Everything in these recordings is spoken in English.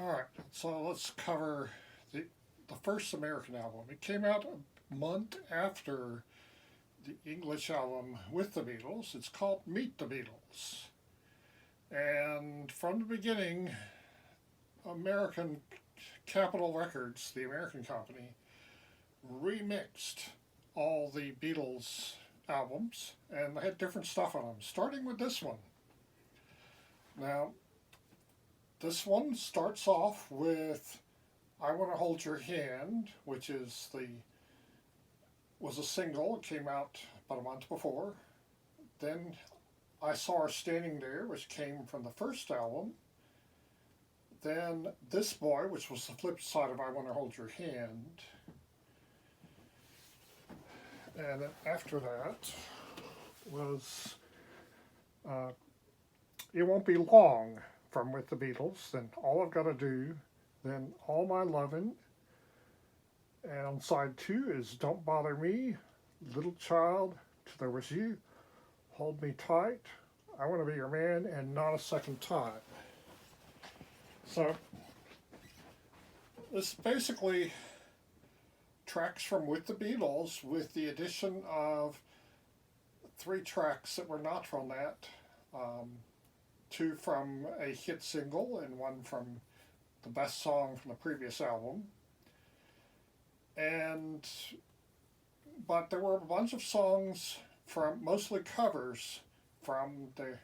Alright, so let's cover the first American album. It came out a month after the English album with the Beatles. It's called Meet the Beatles. And from the beginning, American Capitol Records, the American company, remixed all the Beatles albums and they had different stuff on them, starting with this one. Now, this one starts off with I Want to Hold Your Hand, which was a single. It came out about a month before. Then I Saw Her Standing There, which came from the first album. Then This Boy, which was the flip side of I Want to Hold Your Hand. And then after that was It Won't Be Long from With the Beatles. Then All I've Got to Do. Then All My Lovin'. And on side 2 is Don't Bother Me, Little Child, Till There Was You, Hold Me Tight, I Want to Be Your Man, and Not a Second Time. So, this basically tracks from With the Beatles with the addition of 3 tracks that were not from that. 2 from a hit single and 1 from the best song from the previous album. But there were a bunch of songs from mostly covers from the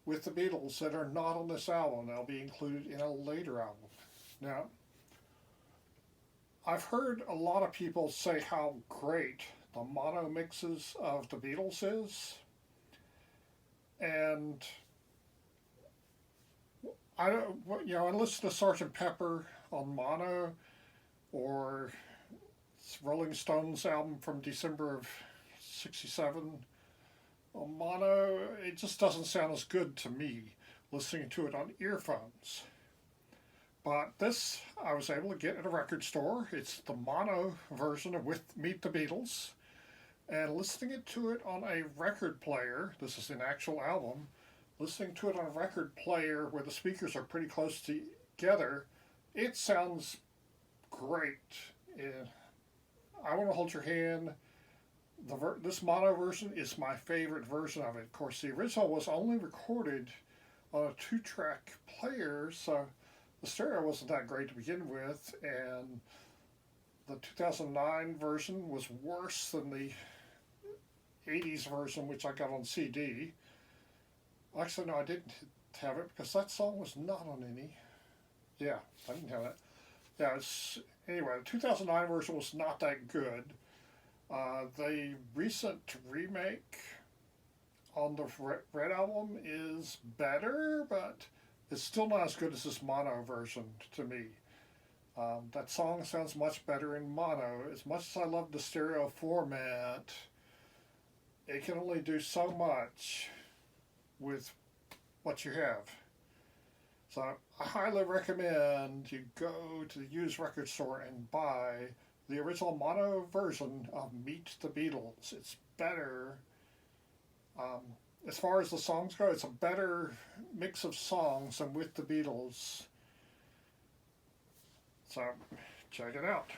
with the Beatles that are not on this album. They'll be included in a later album. Now, I've heard a lot of people say how great the mono mixes of the Beatles is, and I listen to Sgt. Pepper on mono, or Rolling Stones album from December of '67 on mono. It just doesn't sound as good to me listening to it on earphones. But this I was able to get at a record store. It's the mono version of With Meet the Beatles. And listening to it on a record player, this is an actual album, listening to it on a record player where the speakers are pretty close together, it sounds great. I Want to Hold Your Hand. This mono version is my favorite version of it. Of course, the original was only recorded on a 2-track player, so the stereo wasn't that great to begin with, and the 2009 version was worse than the 80s version, which I got on CD. Actually, no, I didn't have it because that song was not on any. Yeah, I didn't have it. Yeah, anyway, the 2009 version was not that good. The recent remake on the Red album is better, but it's still not as good as this mono version to me. That song sounds much better in mono. As much as I love the stereo format, it can only do so much with what you have. So I highly recommend you go to the used record store and buy the original mono version of Meet the Beatles. It's better. As far as the songs go, it's a better mix of songs than With the Beatles. So check it out.